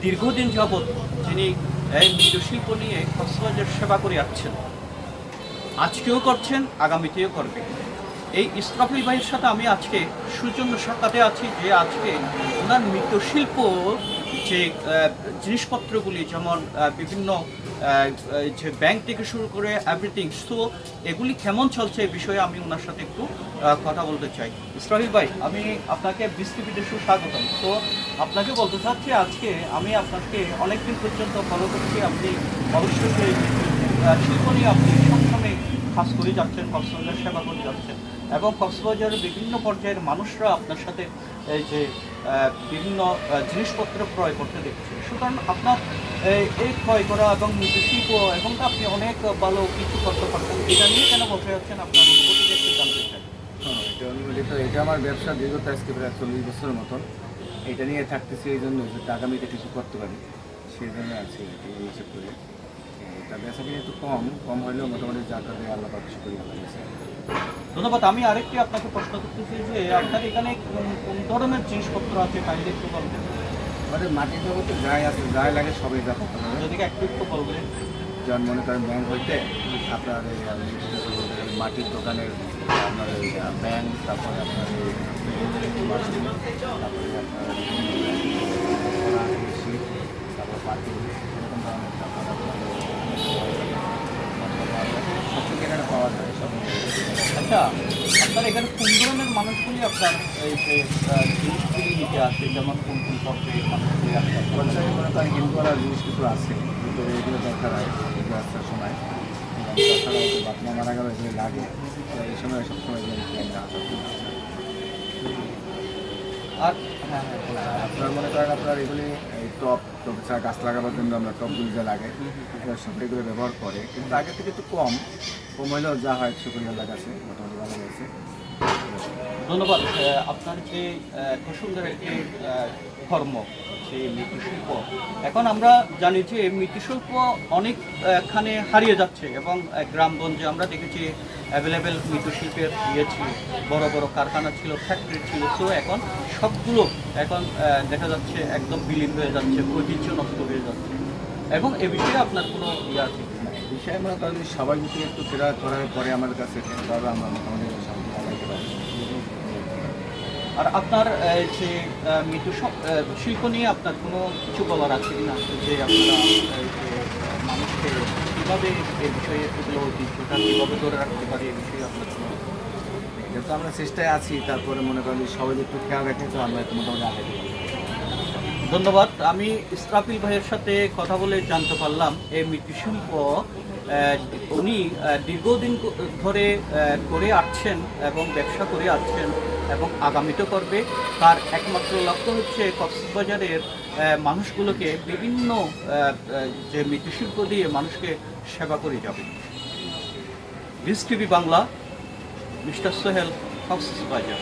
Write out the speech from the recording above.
দীর্ঘদিন যাবৎ যিনি এই মৃৎশিল্প নিয়ে কক্সবাজার সেবা করে আসছেন, আজকেও করছেন, আগামীতেও করবে। এই ইসরাফিল ভাইয়ের সাথে আমি আজকে সৌজন্য সাক্ষাতে আছি যে আজকে ওনার মৃৎশিল্প যে জিনিসপত্রগুলি যেমন বিভিন্ন যে ব্যাংক থেকে শুরু করে এভরিথিং, সো এগুলি কেমন চলছে এই বিষয়ে আমি ওনার সাথে একটু কথা বলতে চাই। ইসরাফিল ভাই, আমি আপনাকে বিস্তিপিতে সুস্বাগতম। তো আপনাকে বলতে চাচ্ছি, আজকে আমি আপনাকে অনেকদিন পর্যন্ত ফলো করছি। আপনি অবশ্যই যে শিল্প নিয়ে আপনি সবসময় কাজ করে যাচ্ছেন, কক্সবাজার সেবা করে যাচ্ছেন এবং কক্সবাজারের বিভিন্ন পর্যায়ের মানুষরা আপনার সাথে এই যে বিভিন্ন জিনিসপত্র ক্রয় করতে দেখছে। সুতরাং আপনার এই ক্রয় করা এবং মৃৎশিল্প এবং আপনি অনেক ভালো কিছু করতে পারছেন, এটা নিয়ে কেন বলতে যাচ্ছেন, আপনার অনুভূতিটা একটু জানতে চাই। এটা অনুমতি তো, এটা আমার ব্যবসা দীর্ঘত আজকে প্রায় 40 বছরের মতন। এটা নিয়ে থাকতেছি এই জন্য যাতে আগামীতে কিছু করতে পারি, সেই জন্য আছি এই হিসেব করে। এটা বেচা কিনে একটু কম হলেও মোটামুটি যা করে আল্লাহ পাক কিছু করি আল্লাহ কাছে। ধন্যবাদ। আমি আরেকটি আপনাকে প্রশ্ন করতেছি যে আপনার এখানে কোন ধরনের জিনিসপত্র আছে, কাইন্ডলি একটু বলবেন। আমাদের মাটির জগতে যাই আছে, যাই লাগে সবই যা করতে হবে। যদি একটু বলবেন। যেমন মনে করেন ব্যাংক হইতে আপনার এই মাটির দোকানের আপনার এই ব্যাংক, তারপরে আপনার এই তারপরে আপনার তারপরে পার্টি, এরকম ধরনের সব থেকে এখানে পাওয়া যায় সব। আচ্ছা, আপনার এখানে কোন ধরনের মানুষগুলি আপনার এই যে জিনিসগুলি নিতে আসে, যেমন কোন পর্যায়ে মানুষগুলি আসে? পর্যায়ে মনে করেন হিন্দুরা জিনিস কিছু আছে, কিন্তু এগুলো দরকার হয় এগুলো আসার সময়। তাছাড়া বাপমা মারা গেল, এগুলো লাগে, এই সময় সবসময় আর হ্যাঁ হ্যাঁ, আপনার মনে করেন আপনার এগুলি এই টপ ছাড়া গাছ লাগাবার জন্য আমরা টপগুলি যা লাগে সব এগুলো ব্যবহার করে, কিন্তু আগের থেকে একটু কম হলেও যা হয় শুক্রিয়া লাগাচ্ছে মোটামুটি ভালো হয়েছে। ধন্যবাদ। আপনার যে খুব সুন্দর একটি কর্ম, সেই মৃৎশিল্প, এখন আমরা জানি যে মৃৎশিল্প অনেকখানে হারিয়ে যাচ্ছে এবং গ্রামগঞ্জে আমরা দেখেছি অ্যাভেলেবেল মৃৎশিল্পের ছিল, বড় বড় কারখানা ছিল, ফ্যাক্টরি ছিল। তো এখন সবগুলো এখন দেখা যাচ্ছে একদম বিলীন হয়ে যাচ্ছে, ঐতিহ্য নষ্ট হয়ে যাচ্ছে। এবং এ বিষয়ে আপনার কোনো ইয়ে আছে? বিষয়ে মনে করেন সবাই যদি একটু ফেরা করার পরে আমাদের কাছে তাহলে আমরা মোটামুটি শান্তি লাগাইতে পারি। আর আপনার যে শিল্প নিয়ে আপনার কোনো কিছু বলার আছে কিনা, যে আপনারা মানুষকে কীভাবে এই বিষয়ে এগুলো ঐতিহ্যটা কীভাবে ধরে রাখতে পারি, এই বিষয়ে আপনার কোনো? এটা তো আমরা চেষ্টায় আছি, তারপরে মনে করেন সবাই একটু খেয়াল রাখে তো আমরা একটু মোটামুটি আগাইতে পারি। ধন্যবাদ। আমি ইসরাফিল ভাইয়ের সাথে কথা বলে জানতে পারলাম এই মৃৎশিল্প উনি দীর্ঘদিন ধরে করে আসছেন এবং ব্যবসা করে আসছেন এবং আগামীতেও করবে। তার একমাত্র লক্ষ্য হচ্ছে কক্সবাজারের মানুষগুলোকে বিভিন্ন যে মৃৎশিল্প দিয়ে মানুষকে সেবা করে যাবে। বিস টিভি বাংলা, মিস্টার সোহেল, কক্সবাজার।